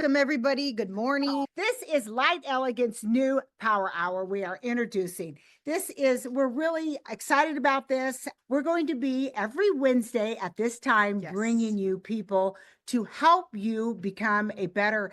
Welcome, everybody. Good morning. This is Light Elegance new Power Hour we are introducing. We're really excited about this. We're going to be every Wednesday at this time, bringing you people to help you become a better,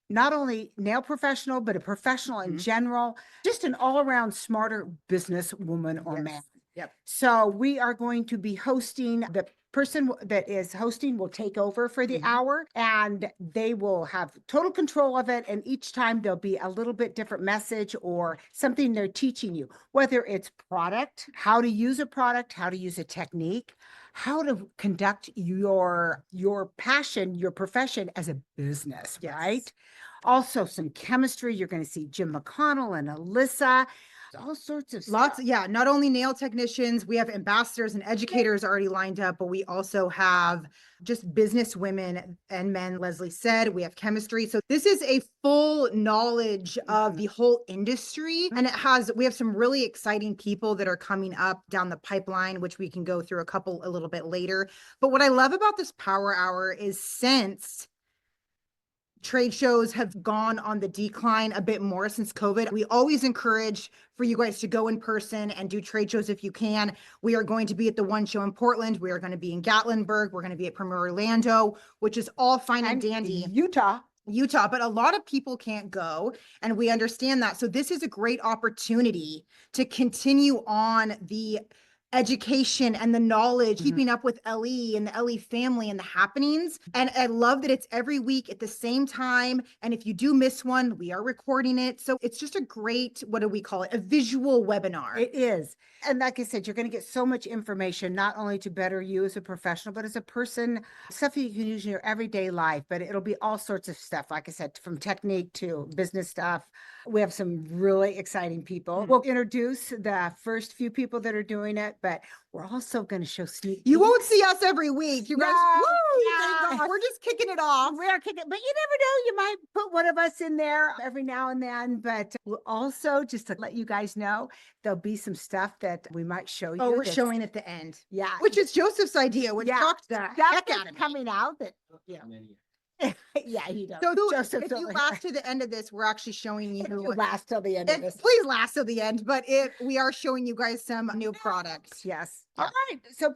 not only nail professional, but a professional in general, just an all-around smarter businesswoman or man. Yep. So we are going to be hosting. The person that is hosting will take over for the hour, and they will have total control of it. And each time there'll be a little bit different message or something they're teaching you, whether it's product, how to use a product, how to use a technique, how to conduct your passion, your profession as a business, right? Also some chemistry. You're going to see Jim McConnell and Alyssa. All sorts of Lots, stuff. not only nail technicians, we have ambassadors and educators already lined up, but we also have just business women and men. Leslie said we have chemistry. So this is a full knowledge of the whole industry. And we have some really exciting people that are coming up down the pipeline, which we can go through a little bit later. But what I love about this Power Hour is since trade shows have gone on the decline a bit more since COVID, we always encourage for you guys to go in person and do trade shows if you can. We are going to be at the one show in Portland. We are going to be in Gatlinburg. We're going to be at Premier Orlando, which is all fine and dandy. Utah, but a lot of people can't go, and we understand that. So this is a great opportunity to continue on the education and the knowledge, keeping up with LE and the LE family and the happenings. And I love that it's every week at the same time. And if you do miss one, we are recording it. So it's just a great, what do we call it? A visual webinar. it is. And like I said, you're going to get so much information, not only to better you as a professional, but as a person, stuff that you can use in your everyday life. But it'll be all sorts of stuff, like I said, from technique to business stuff. We have some really exciting people. We'll introduce the first few people that are doing it, but we're also going to show sneak You peeks. won't see us every week. You guys, Yeah. thank God. We're just kicking it off. We're kicking, but you never know. You might put one of us in there every now and then. But we'll also, just to let you guys know, there'll be some stuff that we might show you. Oh, we're showing at the end. Yeah. Which is Joseph's idea, which shocked the heck out of me. Coming out that, yeah, he does. So Joseph's if you over last here. to the end of this, we're actually showing you. If you last till the end of this. Please last till the end, but we are showing you guys some new products. Yes. All right. So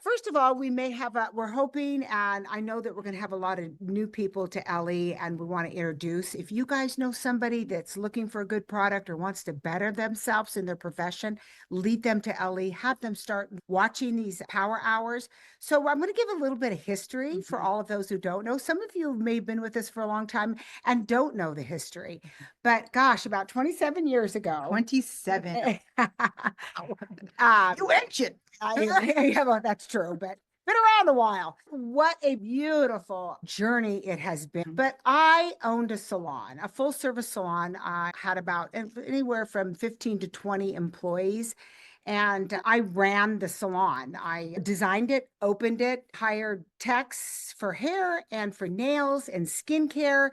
first of all, we're hoping, and I know that we're going to have a lot of new people to LE, and we want to introduce. If you guys know somebody that's looking for a good product or wants to better themselves in their profession, lead them to LE, have them start watching these Power Hours. So I'm going to give a little bit of history for all of those who don't know. Some of you may have been with us for a long time and don't know the history, but gosh, about 27 years ago. 27. You ancient. Yeah, well, that's true, but been around a while. What a beautiful journey it has been. But I owned a salon, a full service salon. I had about anywhere from 15 to 20 employees. And I ran the salon. I designed it, opened it, hired techs for hair and for nails and skincare.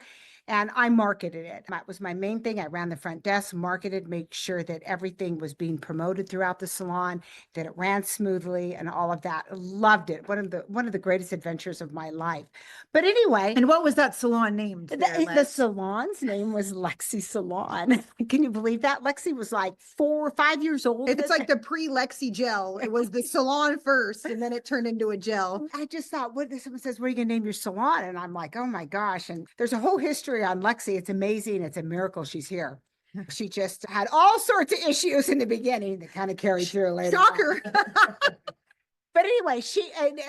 And I marketed it. That was my main thing. I ran the front desk, marketed, make sure that everything was being promoted throughout the salon, that it ran smoothly and all of that. Loved it. One of the greatest adventures of my life. But anyway. And what was that salon named? The salon's name was Lexi Salon. Can you believe that? Lexi was like 4 or 5 years old. It's like the pre-Lexi gel. It was the salon first, and then it turned into a gel. I just thought, someone says, what are you going to name your salon? And I'm like, oh my gosh. And there's a whole history on Lexi. It's amazing. It's a miracle she's here. She just had all sorts of issues in the beginning that kind of carried through later. Shocker. But anyway,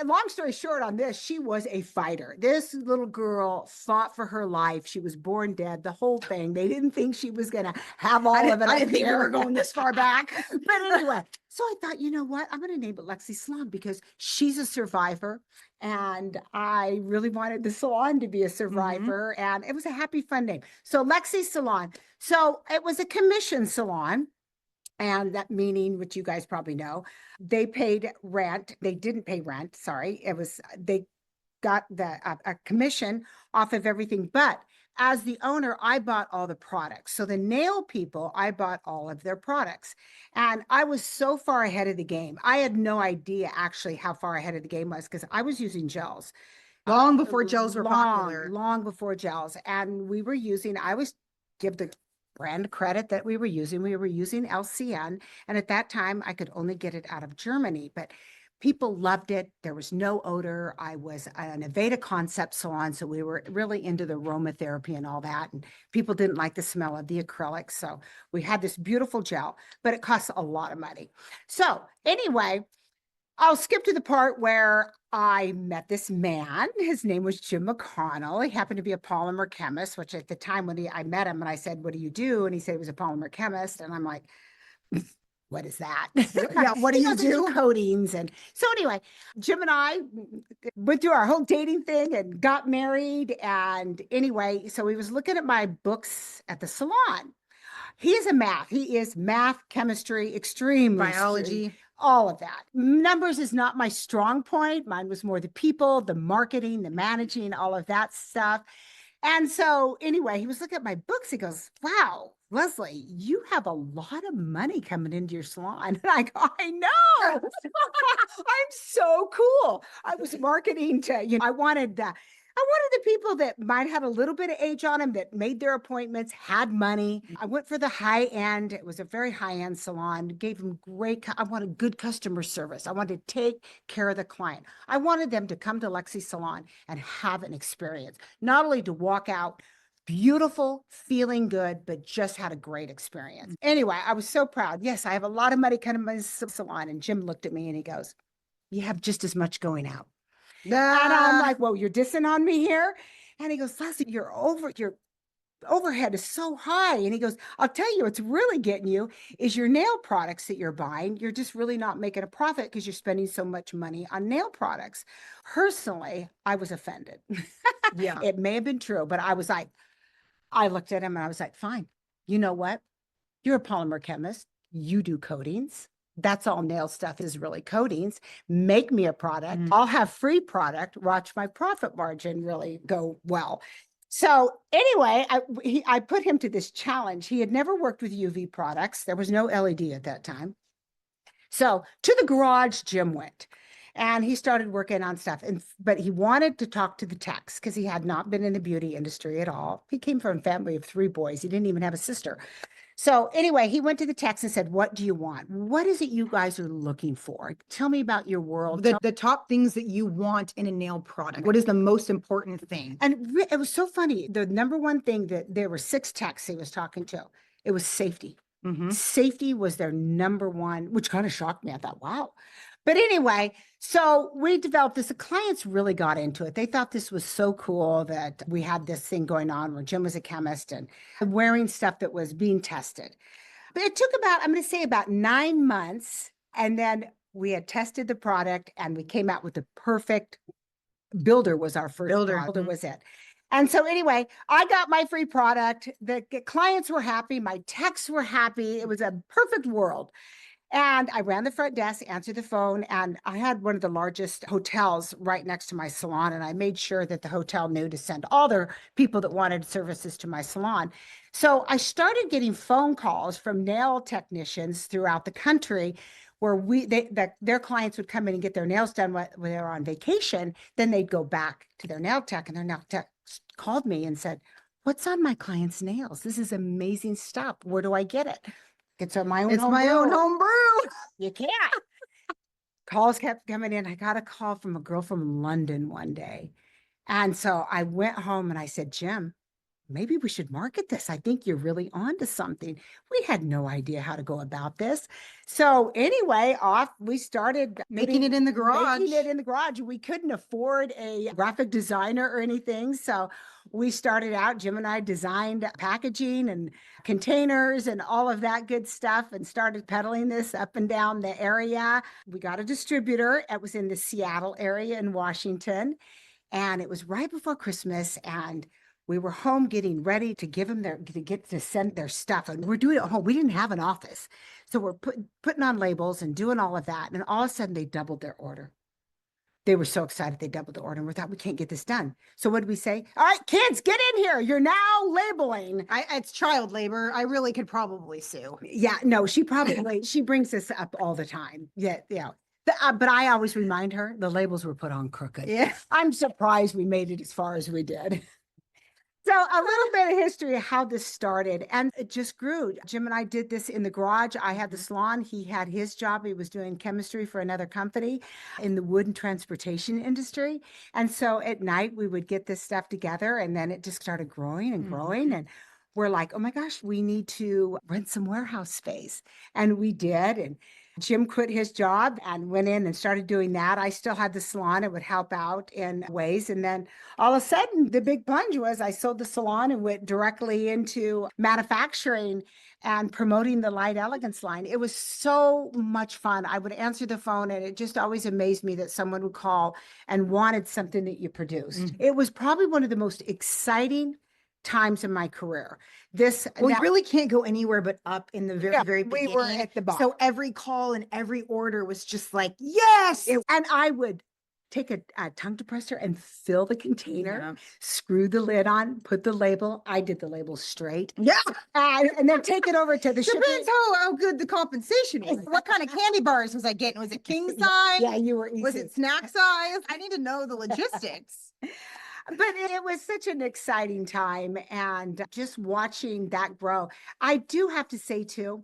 long story short on this, she was a fighter. This little girl fought for her life. She was born dead, the whole thing. They didn't think she was going to have all of it. I didn't think we were going this far back. But anyway, so I thought, you know what? I'm going to name it Lexi Salon because she's a survivor. And I really wanted the salon to be a survivor. And it was a happy, fun name. So Lexi Salon. So it was a commission salon. And that meaning, which you guys probably know, they paid rent. They didn't pay rent. Sorry. They got a commission off of everything. But as the owner, I bought all the products. So the nail people, I bought all of their products. And I was so far ahead of the game. I had no idea actually how far ahead of the game was because I was using gels. Long before gels were popular. Long before gels. And we were using, I always give the brand credit that we were using. We were using LCN. And at that time, I could only get it out of Germany, but people loved it. There was no odor. I was an Aveda concept salon, so we were really into the aromatherapy and all that. And people didn't like the smell of the acrylics. So we had this beautiful gel, but it costs a lot of money. So anyway, I'll skip to the part where I met this man. His name was Jim McConnell. He happened to be a polymer chemist, which at the time when I met him and I said, "What do you do?" And he said he was a polymer chemist. And I'm like, what is that? Yeah, what do you do? Coatings. And so anyway, Jim and I went through our whole dating thing and got married. And anyway, so he was looking at my books at the salon. He is math, chemistry, extreme Biology. all of that. Numbers is not my strong point. Mine was more the people, the marketing, the managing, all of that stuff. And so anyway, he was looking at my books. He goes, "Wow, Lezlie, you have a lot of money coming into your salon." And I go, "I know." I'm so cool. I was marketing to, I wanted the people that might have a little bit of age on them, that made their appointments, had money. I went for the high end. It was a very high end salon, gave them I wanted good customer service. I wanted to take care of the client. I wanted them to come to Lexi Salon and have an experience, not only to walk out beautiful, feeling good, but just had a great experience. Anyway, I was so proud. Yes, I have a lot of money coming to my salon. And Jim looked at me and he goes, "You have just as much going out." And I'm like, "Whoa, you're dissing on me here?" And he goes, "Lezlie, your overhead is so high." And he goes, "I'll tell you, what's really getting you is your nail products that you're buying. You're just really not making a profit because you're spending so much money on nail products." Personally, I was offended. Yeah. It may have been true, but I looked at him and I was like, "Fine. You know what? You're a polymer chemist. You do coatings. That's all nail stuff is, really coatings. Make me a product. I'll have free product. Watch my profit margin really go well." So anyway, I put him to this challenge. He had never worked with UV products. There was no LED at that time. So to the garage, Jim went. And he started working on stuff. But he wanted to talk to the techs because he had not been in the beauty industry at all. He came from a family of 3 boys. He didn't even have a sister. So anyway, he went to the techs and said, "What do you want? What is it you guys are looking for? Tell me about your world." The top things that you want in a nail product. What is the most important thing? And it was so funny. The number one thing that there were 6 techs he was talking to, it was safety. Safety was their number one, which kind of shocked me. I thought, wow. But anyway, so we developed this. The clients really got into it. They thought this was so cool that we had this thing going on where Jim was a chemist and wearing stuff that was being tested. But it took I'm going to say about 9 months. And then we had tested the product and we came out with the perfect builder. Was our first builder was it. And so anyway, I got my free product. The clients were happy. My techs were happy. It was a perfect world. And I ran the front desk, answered the phone, and I had one of the largest hotels right next to my salon. And I made sure that the hotel knew to send all their people that wanted services to my salon. So I started getting phone calls from nail technicians throughout the country where their clients would come in and get their nails done when they were on vacation. Then they'd go back to their nail tech, and their nail tech called me and said, "What's on my client's nails? This is amazing stuff. Where do I get it?" It's my own home brew. You can't. Calls kept coming in. I got a call from a girl from London one day. And so I went home and I said, "Jim, maybe we should market this. I think you're really onto something." We had no idea how to go about this. So anyway, we started making it in the garage. We couldn't afford a graphic designer or anything. So we started out, Jim and I designed packaging and containers and all of that good stuff and started peddling this up and down the area. We got a distributor. It was in the Seattle area in Washington. And it was right before Christmas. And we were home getting ready to give them to send their stuff. And we're doing it at home. We didn't have an office. So we're putting on labels and doing all of that. And all of a sudden they doubled their order. They were so excited they doubled the order. And we thought, we can't get this done. So what did we say? "All right, kids, get in here. You're now labeling." It's child labor. I really could probably sue. Yeah, no, she brings this up all the time. Yeah. But I always remind her the labels were put on crooked. Yeah. I'm surprised we made it as far as we did. So a little bit of history of how this started, and it just grew. Jim and I did this in the garage. I had the salon. He had his job. He was doing chemistry for another company in the wood and transportation industry. And so at night we would get this stuff together, and then it just started growing and growing. And we're like, oh my gosh, we need to rent some warehouse space. And we did. And Jim quit his job and went in and started doing that. I still had the salon. It would help out in ways. And then all of a sudden, the big plunge was I sold the salon and went directly into manufacturing and promoting the Light Elegance line. It was so much fun. I would answer the phone, and it just always amazed me that someone would call and wanted something that you produced. It was probably one of the most exciting times in my career. You really can't go anywhere but up in the very beginning. We were at the bottom. So every call and every order was just like, yes. And I would take a tongue depressor and fill the container, screw the lid on, put the label. I did the label straight. Yeah. And then take it over to the shipping. Depends how good the compensation was. What kind of candy bars was I getting? Was it king size? Yeah, you were easy. Was it snack size? I need to know the logistics. But it was such an exciting time, and just watching that grow. I do have to say too,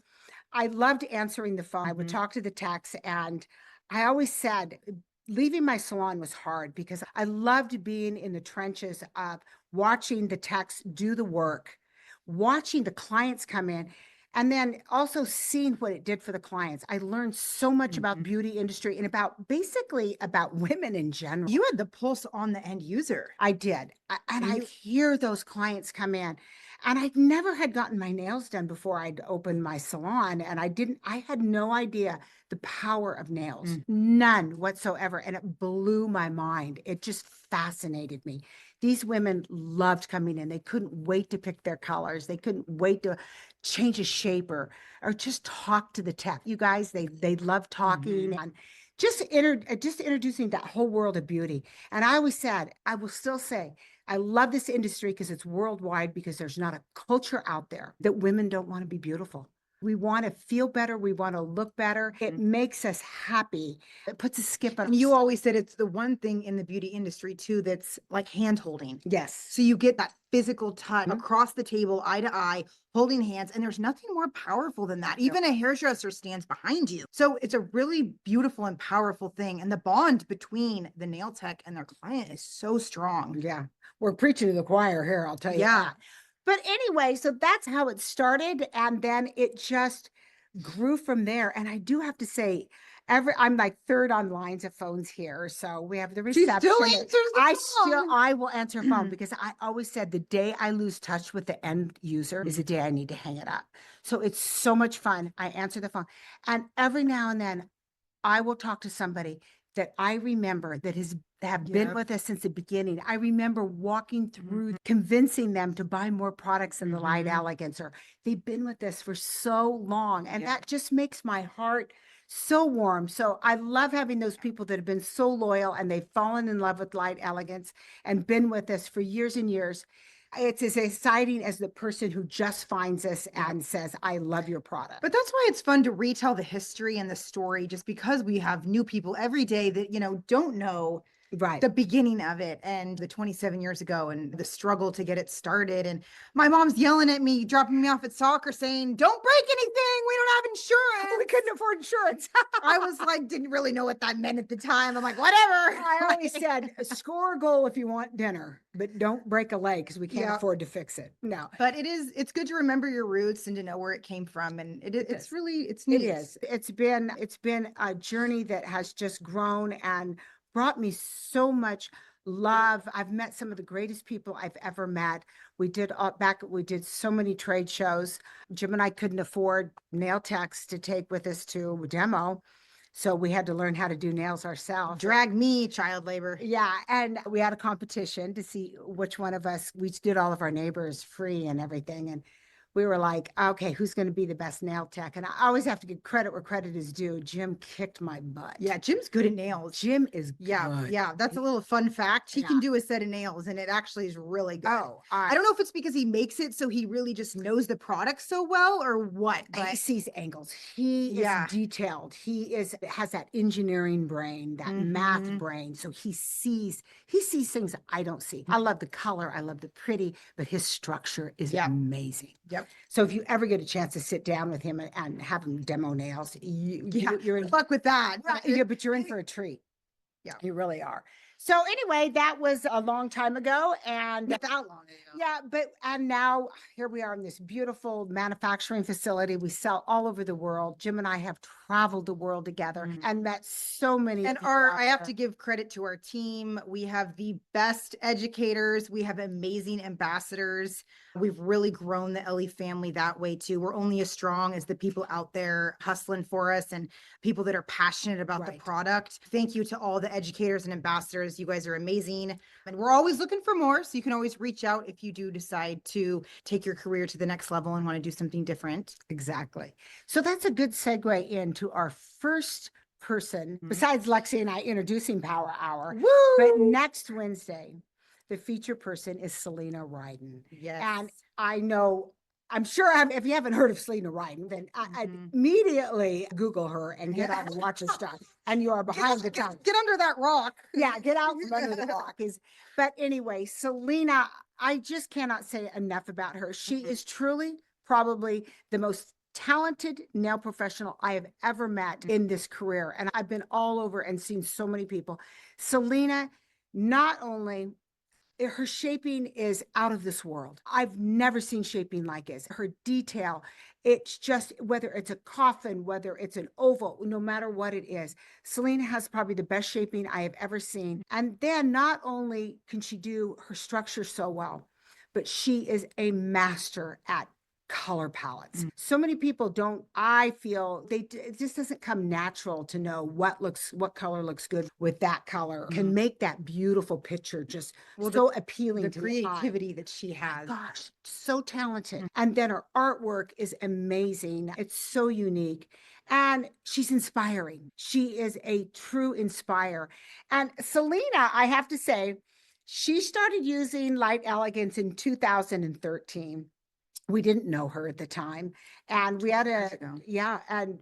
I loved answering the phone. I would talk to the techs, and I always said leaving my salon was hard because I loved being in the trenches of watching the techs do the work, watching the clients come in, and then also seeing what it did for the clients. I learned so much about beauty industry and basically about women in general. You had the pulse on the end user. I did. And I hear those clients come in, and I never had gotten my nails done before I'd opened my salon. And I had no idea the power of nails, none whatsoever. And it blew my mind. It just fascinated me. These women loved coming in. They couldn't wait to pick their colors. They couldn't wait to change a shape or just talk to the tech. You guys, they love talking and just introducing that whole world of beauty. And I always said, I will still say, I love this industry because it's worldwide, because there's not a culture out there that women don't want to be beautiful. We want to feel better. We want to look better. It makes us happy. It puts a skip on. And you always said it's the one thing in the beauty industry too that's like hand holding. Yes. So you get that physical touch across the table, eye to eye, holding hands. And there's nothing more powerful than that. Even a hairdresser stands behind you. So it's a really beautiful and powerful thing. And the bond between the nail tech and their client is so strong. Yeah. We're preaching to the choir here, I'll tell you. Yeah. That. But anyway, so that's how it started. And then it just grew from there. And I do have to say, I'm like third on lines of phones here. So we have the reception. I will answer a phone because I always said the day I lose touch with the end user is the day I need to hang it up. So it's so much fun. I answer the phone. And every now and then I will talk to somebody that I remember that have been with us since the beginning. I remember walking through, convincing them to buy more products in the Light Elegance, or they've been with us for so long. And that just makes my heart so warm. So I love having those people that have been so loyal and they've fallen in love with Light Elegance and been with us for years and years. It's as exciting as the person who just finds us and says, I love your product. But that's why it's fun to retell the history and the story, just because we have new people every day that, don't know the beginning of it and the 27 years ago and the struggle to get it started. And my mom's yelling at me, dropping me off at soccer saying, don't break anything. We don't have insurance. We couldn't afford insurance. I was like, didn't really know what that meant at the time. I'm like, whatever. I always said, score a goal if you want dinner, but don't break a leg because we can't afford to fix it. No. But it's good to remember your roots and to know where it came from. And it's neat. It is. It's been a journey that has just grown and brought me so much love. I've met some of the greatest people I've ever met. We did so many trade shows. Jim and I couldn't afford nail techs to take with us to a demo. So we had to learn how to do nails ourselves. Drag me, child labor. Yeah. And we had a competition to see which one of us, we did all of our neighbors free and everything. And we were like, okay, who's going to be the best nail tech? And I always have to give credit where credit is due. Jim kicked my butt. Yeah, Jim's good at nails. Jim is Yeah, good. yeah. That's a little fun fact. He Yeah. can do a set of nails and it actually is really good. Oh, I don't know if it's because he makes it so he really just knows the product so well or what, he but sees angles. He Yeah. is detailed. He has that engineering brain, that math Mhm. brain. So he sees things I don't see. I love the color. I love the pretty, but his structure is Yeah. amazing. Yep. So if you ever get a chance to sit down with him and have him demo nails, Yeah, you're in good luck with that. yeah, but you're in for a treat. Yeah. You really are. So anyway, that was a long time ago, and Not that long ago. yeah, and now here we are in this beautiful manufacturing facility. We sell all over the world. Jim and I have traveled the world together and met so many. And people I have out to give credit to our team. We have the best educators. We have amazing ambassadors. We've really grown the Ellie family that way too. We're only as strong as the people out there hustling for us and people that are passionate about the Right. product. Thank you to all the educators and ambassadors. You guys are amazing. And we're always looking for more. So you can always reach out if you do decide to take your career to the next level and want to do something different. Exactly. So that's a good segue into our first person, Mhm. besides Lexi and I introducing Power Hour. Woo! But next Wednesday, the feature person is Selena Ryden. Yes. And I'm sure if you haven't heard of Selena Ryden, then I'd Mhm. immediately Google her and get on and watch her stuff. And you are behind the times. Get under that rock. Yeah, get out from under the rock. But anyway, Selena, I just cannot say enough about her. She is truly probably the most talented nail professional I have ever met in this career. And I've been all over and seen so many people. Selena, not only her shaping is out of this world. I've never seen shaping like this. Her detail, it's just whether it's a coffin, whether it's an oval, no matter what it is. Selena has probably the best shaping I have ever seen. And then not only can she do her structure so well, but she is a master at color palettes. So many people don't, I feel it just doesn't come natural to know what color looks good with that color, can make that beautiful picture just so appealing The to the eye. creativity that she has. Gosh, so talented. And then her artwork is amazing. It's so unique. And she's inspiring. She is a true inspire. And Selena, I have to say, she started using Light Elegance in 2013. We didn't know her at the time. And we had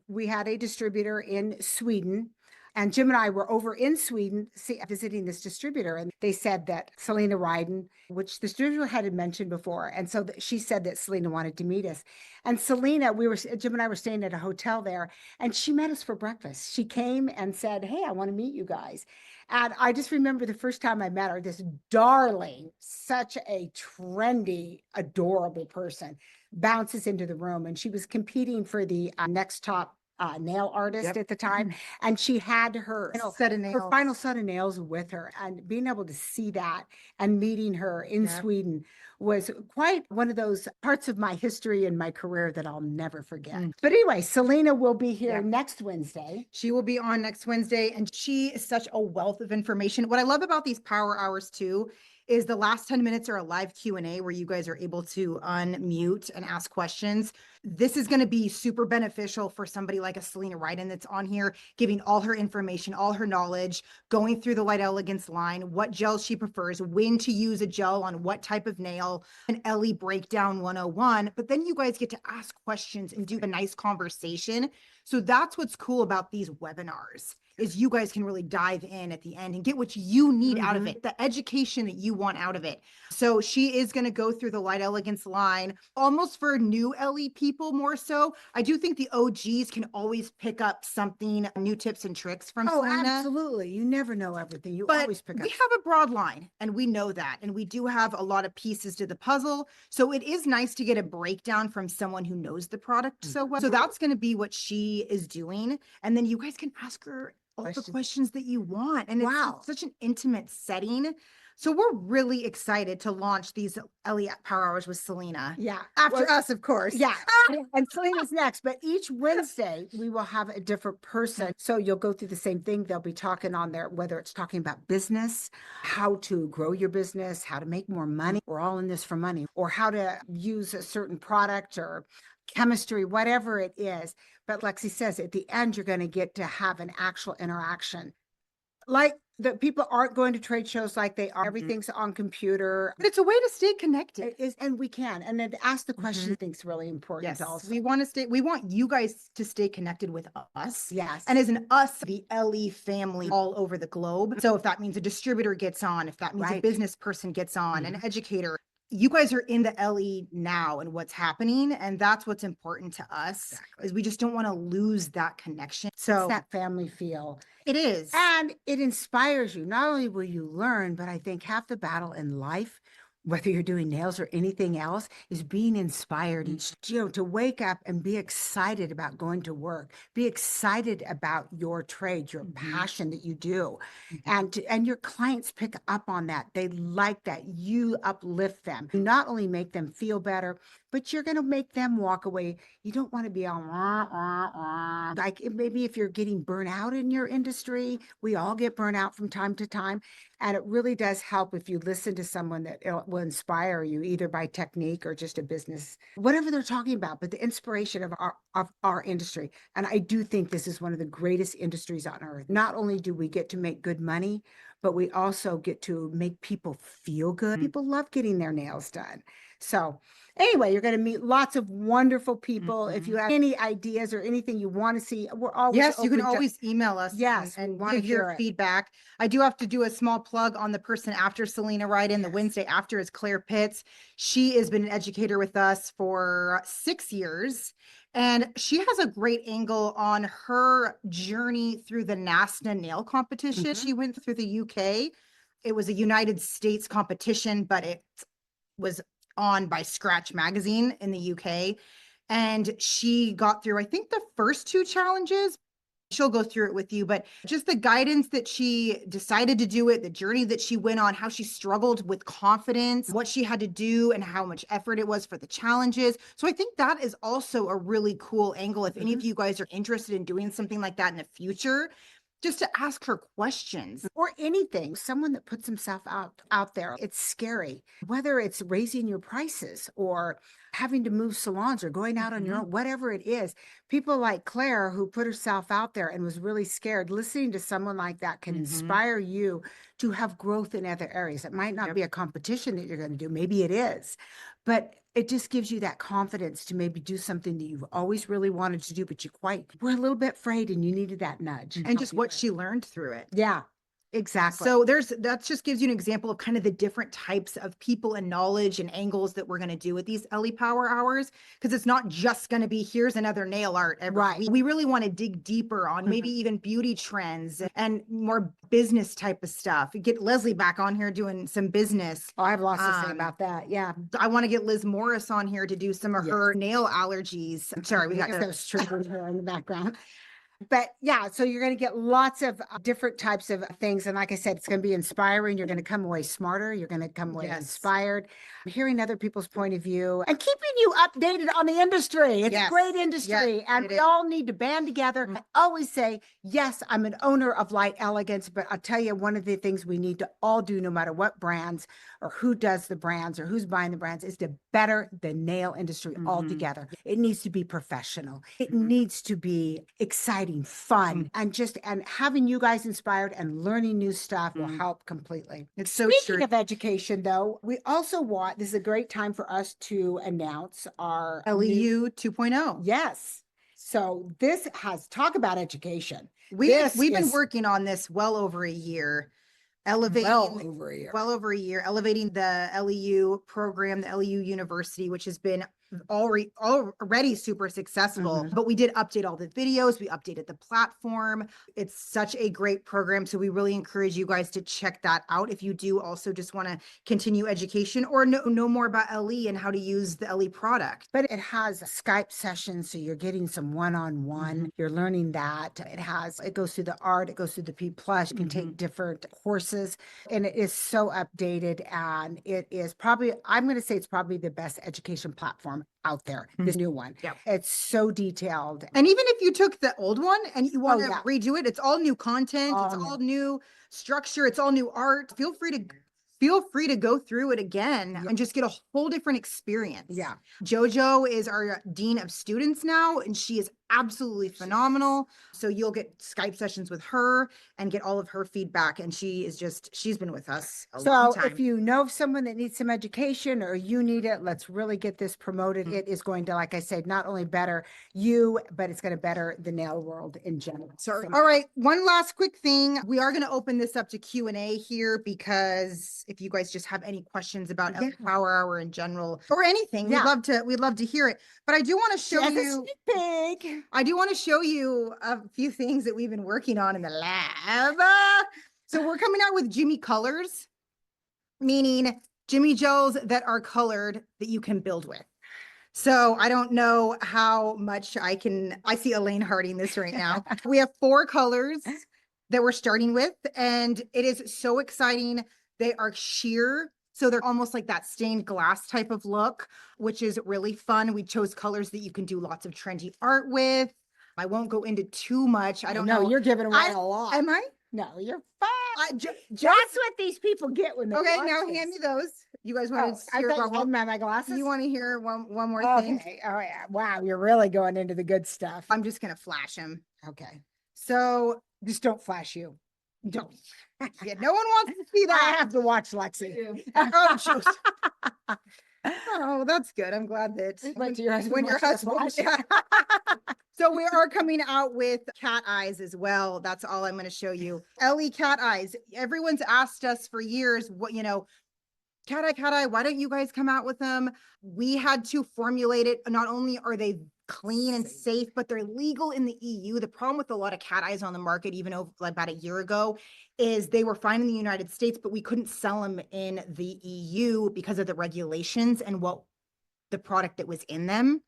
we had a distributor in Sweden. And Jim and I were over in Sweden visiting this distributor. And they said that Selena Ryden, which the distributor had mentioned before. And so she said that Selena wanted to meet us. And Selena, Jim and I were staying at a hotel there. And she met us for breakfast. She came and said, hey, I want to meet you guys. And I just remember the first time I met her, this darling, such a trendy, adorable person bounces into the room. And she was competing for the next top nail artist at the time. And she had her final set of nails with her. And being able to see that and meeting her in Sweden was quite one of those parts of my history and my career that I'll never forget. But anyway, Selena will be here next Wednesday. She will be on next Wednesday, and she is such a wealth of information. What I love about these power hours too is the last 10 minutes are a live Q&A where you guys are able to unmute and ask questions. This is going to be super beneficial for somebody like a Selena Ryden that's on here, giving all her information, all her knowledge, going through the Light Elegance line, what gel she prefers, when to use a gel on what type of nail, an Ellie breakdown 101. But then you guys get to ask questions and do a nice conversation. So that's what's cool about these webinars, is you guys can really dive in at the end and get what you need out of it, the education that you want out of it. So she is going to go through the Light Elegance line almost for new LE people more so. I do think the OGs can always pick up something, new tips and tricks from Selena. Absolutely. You never know everything. You But always pick up. we have a broad line and we know that. And we do have a lot of pieces to the puzzle. So it is nice to get a breakdown from someone who knows the product so well. So that's going to be what she is doing. And then you guys can ask her all the questions that you want. And it's such an intimate setting. So we're really excited to launch these LE Power Hours with Selena. Yeah. After Well, us, of course. yeah. And Selena's next, but each Wednesday we will have a different person. So you'll go through the same thing. They'll be talking on there, whether it's talking about business, how to grow your business, how to make more money. We're all in this for money, or how to use a certain product or chemistry, whatever it is. But Lexi says at the end, you're going to get to have an actual interaction. Like the people aren't going to trade shows like they are. Everything's on computer. But it's a way to stay connected. It is, and we can. And then to ask the question, I think is really important. Yes. Also. We want you guys to stay connected with us. Yes. And as an us, the LE family all over the globe. So if that means a distributor gets on, if that means a business person gets on, an educator, you guys are in the LE now and what's happening. And that's what's important to us is we just don't want to lose that connection. So it's that family feel. It is. And it inspires you. Not only will you learn, but I think half the battle in life, whether you're doing nails or anything else, is being inspired each, to wake up and be excited about going to work, be excited about your trade, your passion that you do. And your clients pick up on that. They like that. You uplift them. You not only make them feel better, but you're going to make them walk away. You don't want to be all like maybe if you're getting burnt out in your industry. We all get burnt out from time to time. And it really does help if you listen to someone that will inspire you either by technique or just a business, whatever they're talking about, but the inspiration of our industry. And I do think this is one of the greatest industries on earth. Not only do we get to make good money, but we also get to make people feel good. People love getting their nails done. So anyway, you're going to meet lots of wonderful people. If you have any ideas or anything you want to see, we're always you can open always email us. Yes, and we wanna give your hear it. feedback. I do have to do a small plug on the person after Selena Ryden. The Wednesday after is Claire Pitts. She has been an educator with us for 6 years. And she has a great angle on her journey through the NASNA nail competition. She went through the UK. It was a United States competition, but it was on by Scratch Magazine in the UK. And she got through, I think, the first 2 challenges. She'll go through it with you, but just the guidance that she decided to do it, the journey that she went on, how she struggled with confidence, what she had to do, and how much effort it was for the challenges. So I think that is also a really cool angle. If any of you guys are interested in doing something like that in the future, just to ask her questions. Or anything, someone that puts himself out there. It's scary, whether it's raising your prices or having to move salons or going out on your own, whatever it is. People like Claire, who put herself out there and was really scared, listening to someone like that can inspire you to have growth in other areas. It might not be a competition that you're going to do. Maybe it is, but it just gives you that confidence to maybe do something that you've always really wanted to do, but you were a little bit afraid and you needed that nudge. And just what she learned through it. Yeah. Exactly. So that just gives you an example of kind of the different types of people and knowledge and angles that we're going to do with these LE Power Hours, because it's not just going to be here's another nail art every week. We really want to dig deeper on maybe even beauty trends and more business type of stuff. Get Leslie back on here doing some business. Oh, I have lots to say about that. Yeah. I want to get Liz Morris on here to do some of her nail allergies. I'm sorry, we got those triggers here in the background. But yeah, so you're going to get lots of different types of things. And like I said, it's going to be inspiring. You're going to come away smarter. You're going to come away inspired, hearing other people's point of view and keeping you updated on the industry. It's a great industry. And we all need to band together. I always say, yes, I'm an owner of Light Elegance, but I'll tell you, one of the things we need to all do, no matter what brands or who does the brands or who's buying the brands, is to better the nail industry altogether. It needs to be professional. It needs to be exciting, fun, and having you guys inspired and learning new stuff will help completely. It's so Speaking of education, though, we also this is a great time for us to announce our LEU 2.0. Yes. So talk about education. We've been working on this well over a year. Elevating the LEU program, the LEU University, which has been already super successful. But we did update all the videos. We updated the platform. It's such a great program. So we really encourage you guys to check that out. If you do also just want to continue education or know more about LE and how to use the LE product. But it has Skype sessions. So you're getting some one-on-one. You're learning that. It goes through the art. It goes through the P+. You can take different courses classes, and it is so updated, and it is probably, I'm going to say it's probably the best education platform out there, this new one. Yep. It's so detailed. And even if you took the old one and you want to yeah. redo it, it's all new content, All it's new. all new structure, it's all new art. Feel free to go through it again and just get a whole different experience. Yeah. JoJo is our dean of students now, and she is absolutely phenomenal. So you'll get Skype sessions with her and get all of her feedback. And she's been with us a long So time. if you know of someone that needs some education or you need it, let's really get this promoted. It is going to, like I said, not only better you, but it's going to better the nail world in general. Sorry. All right. One last quick thing. We are going to open this up to Q&A here, because if you guys just have any questions about LA Power Hour in general or anything, we'd love to hear it. But I do want to show you. I do want to show you a few things that we've been working on in the lab. So we're coming out with Jimmy colors, meaning Jimmy gels that are colored that you can build with. So I don't know how much I see Elaine hearting this right now. We have 4 colors that we're starting with, and it is so exciting. They are sheer. So they're almost like that stained glass type of look, which is really fun. We chose colors that you can do lots of trendy art with. I won't go into too much. I don't know. You're giving away a lot. Am I? No, you're fine. That's what these people get when they okay. watch Now this. hand me those. You guys want to hear about my glasses? You want to hear one more thing? Oh yeah. Wow, you're really going into the good stuff. I'm just gonna flash them. Okay. So Just don't flash you. don't. Yeah, no one wants to see I that. have to watch Lexi. Oh, jeez. Oh, that's good. I'm glad that Wait till your husband when your watches husband. us Yeah. So we are coming out with cat eyes as well. That's all I'm going to show you. Ellie cat eyes. Everyone's asked us for years, what, cat eye, why don't you guys come out with them? We had to formulate it. Not only are they clean and safe, but they're legal in the EU. The problem with a lot of cat eyes on the market, even over about a year ago, is they were fine in the United States, but we couldn't sell them in the EU because of the regulations and what the product that was in them.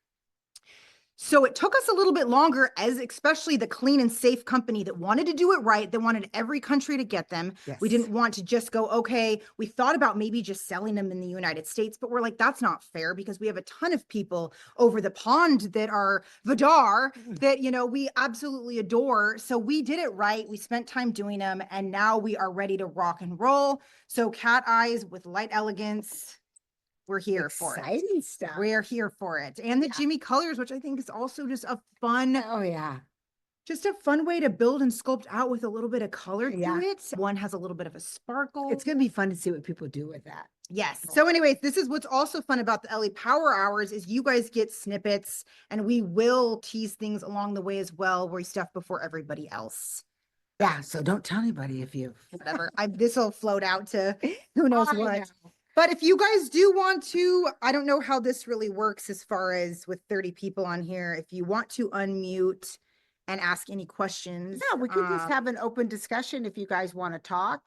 So it took us a little bit longer, as especially the clean and safe company that wanted to do it right. They wanted every country to get them. Yes. We didn't want to just go, okay, we thought about maybe just selling them in the United States, but we're like, that's not fair, because we have a ton of people over the pond that are Vidar that, we absolutely adore. So we did it right. We spent time doing them, and now we are ready to rock and roll. So cat eyes with Light Elegance. We're here for it. Exciting stuff. We're here for it. And the Jimmy colors, which I think is also just a fun, just a fun way to build and sculpt out with a little bit of color to it. One has a little bit of a sparkle. It's going to be fun to see what people do with that. Yes. So anyways, this is what's also fun about the LA Power Hours is you guys get snippets, and we will tease things along the way as well, where we stuff before everybody else. Yeah. So don't tell anybody if you whatever. This will float out to who knows what. But if you guys do want to, I don't know how this really works as far as with 30 people on here. If you want to unmute and ask any questions. Yeah, we could just have an open discussion if you guys want to talk.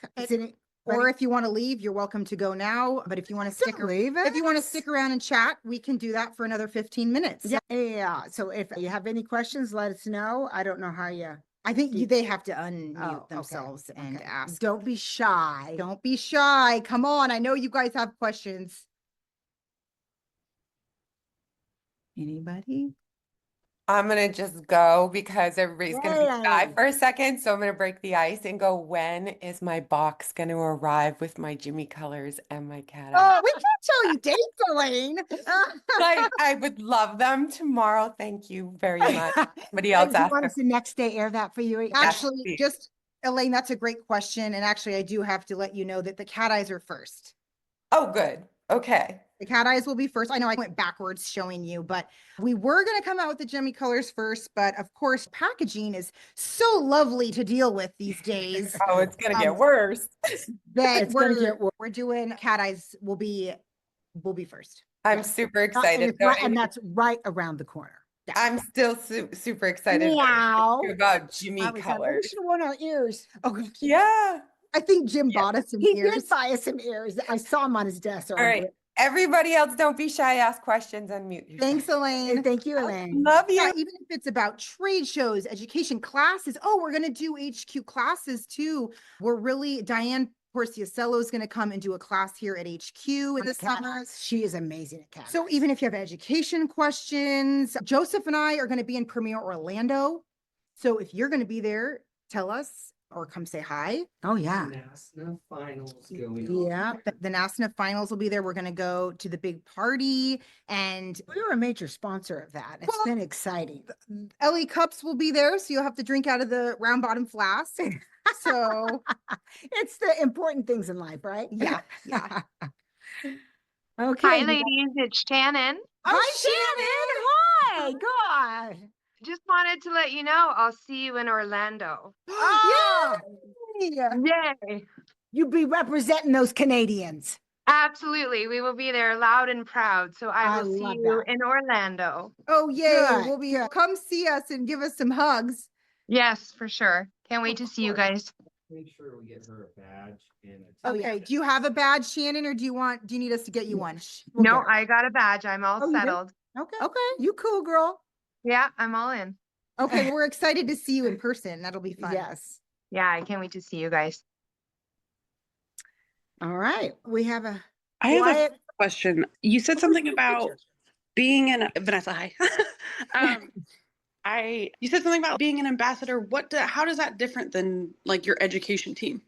Or if you want to leave, you're welcome to go now. But if you want to stick around and chat, we can do that for another 15 minutes. Yeah. So if you have any questions, let us know. I don't know how you. I think they have to unmute themselves and ask. Don't be shy. Don't be shy. Come on. I know you guys have questions. Anybody? I'm going to just go because everybody's going to be shy for a second. So I'm going to break the ice and go, when is my box going to arrive with my Jimmy colors and my cat eye? Oh, we can't tell you dates, Elaine. I would love them tomorrow. Thank you very much. Somebody else Do you asked. want us the next day air that for you? Actually, Elaine, that's a great question. And actually, I do have to let you know that the cat eyes are first. Oh, good. Okay. The cat eyes will be first. I know I went backwards showing you, but we were going to come out with the Jimmy colors first. But of course, packaging is so lovely to deal with these days. Oh, it's going to get worse. We're doing cat eyes will be first. I'm super excited. And that's right around the corner. I'm still super excited about Jimmy colors. We should have worn our ears. Oh, yeah. I think Jim bought us some ears. He did buy us some ears. I saw him on his desk. All right. Everybody else, don't be shy. Ask questions. Unmute yourself. Thanks, Elaine. Thank you, Elaine. Love you. Yeah, even if it's about trade shows, education classes. Oh, we're going to do HQ classes too. Diane course, Yacello is going to come and do a class here at HQ in the summer. She is amazing at cameras. So even if you have education questions, Joseph and I are going to be in Premier Orlando. So if you're going to be there, tell us or come say hi. Oh yeah. NASNA finals going on. Yeah. The NASNA finals will be there. We're going to go to the big party, and We were a major sponsor of that. It's Well, been exciting. Ellie Cups will be there. So you'll have to drink out of the round bottom flask. So It's the important things in life, right? yeah, yeah. Okay. Hi, you got- ladies. It's Shannon. Hi, Shannon. Hi. Good. Just wanted to let you know I'll see you in Orlando. Oh, Yay! you be representing those Canadians. Absolutely. We will be there loud and proud. So I I will see love you that. in Orlando. Oh, yay. Good, We'll be, good. come see us and give us some hugs. Yes, for sure. Can't wait to see you guys. Make sure we get her a badge and Oh, a yeah. Okay. Do you have a badge, Shannon, or do you need us to get you one? We'll No, get her. I got a badge. I'm all Oh, you do? settled. Okay. Okay. You cool, girl. Yeah, I'm all in. Okay. Well, we're excited to see you in person. That'll be fun. Yes. Yeah, I can't wait to see you guys. All right. We have a I have a quiet. question. You said something about being an Vanessa. Hi. You said something about being an ambassador. How does that different than like your education team?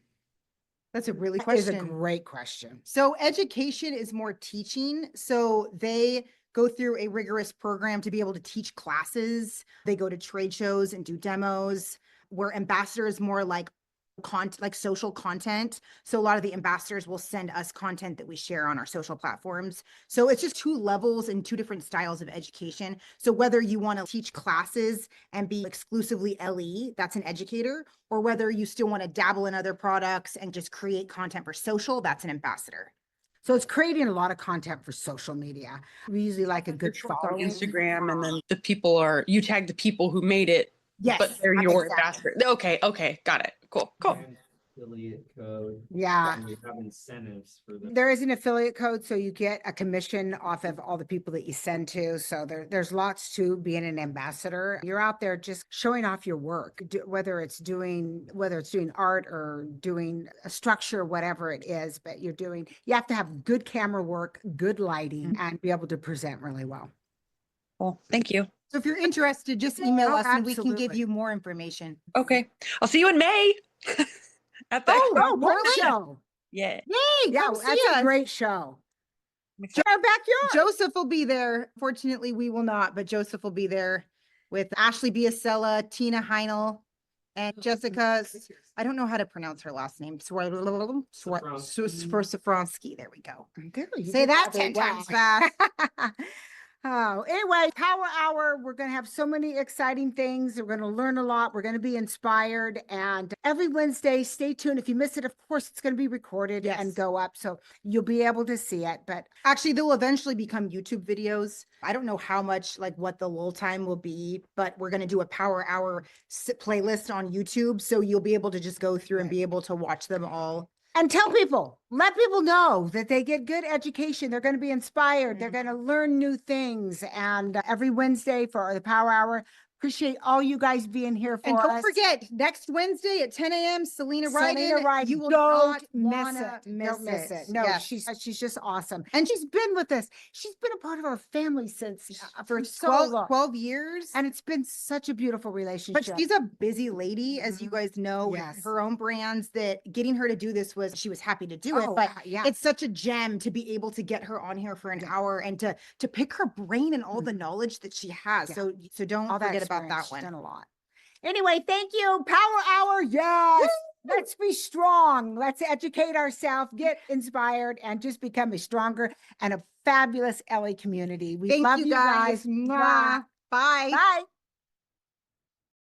That's a really That is a question. great question. So education is more teaching. So they go through a rigorous program to be able to teach classes. They go to trade shows and do demos, where ambassador is more like like social content. So a lot of the ambassadors will send us content that we share on our social platforms. So it's just two levels and two different styles of education. So whether you want to teach classes and be exclusively LE, that's an educator, or whether you still want to dabble in other products and just create content for social, that's an ambassador. So it's creating a lot of content for social media. We usually like a good Shorts on following. Instagram, and then you tag the people who made it, Yes. but they're your exactly. ambassador. Okay, got it. Cool. and affiliate code. Yeah. And we have incentives for the. There is an affiliate code, so you get a commission off of all the people that you send to. So there's lots to being an ambassador. You're out there just showing off your work, whether it's doing art or doing a structure, whatever it is. But you have to have good camera work, good lighting, and be able to present really well. Cool. Thank you. So if you're interested, just email Oh, us and we can give absolutely. you more information. Okay. I'll see you in May at the Oh, what Portland? show? yeah. Yay, Yeah, come see that's a us. great show. I'm In excited. our backyard. Joseph will be there. Fortunately, we will not, but Joseph will be there with Ashley Biasella, Tina Heinel, and Jessica. I don't know how to pronounce her last name. Safronsky. There we go. Good, you Say did that very 10 times well. fast. Oh, anyway, Power Hour. We're going to have so many exciting things. We're going to learn a lot. We're going to be inspired. And every Wednesday, stay tuned. If you miss it, of course, it's going to be recorded Yes. and go up. So you'll be able to see it. But Actually, they'll eventually become YouTube videos. I don't know how much, like what the lull time will be, but we're going to do a Power Hour playlist on YouTube. So you'll be able to just go through and be able to watch them all. and tell people, let people know that they get good education. They're going to be inspired. They're going to learn new things. And every Wednesday for the Power Hour, appreciate all you guys being here for And don't us. forget, next Wednesday at 10 a.m., Selena Ryden. Selena Ryden, You will don't not miss wanna it. Don't miss it. No, Yes. she's just awesome. And she's been with us. She's been a part of our family since for so 12, long. 12 years. And it's been such a beautiful But relationship. she's a busy lady, as you guys know, with Yes. her own brands, that getting her to do this she was happy to do it. Oh, But yeah. it's such a gem to be able to get her on here for an hour and to pick her brain and all the knowledge that she has. Yeah. So don't All that forget about experience. that one. She's done a lot. Anyway, thank you. Power Hour. Yes. Let's be strong. Let's educate ourselves, get inspired, and just become a stronger and a fabulous LA community. We Thank love you you guys. guys. Mwah. Bye. Bye.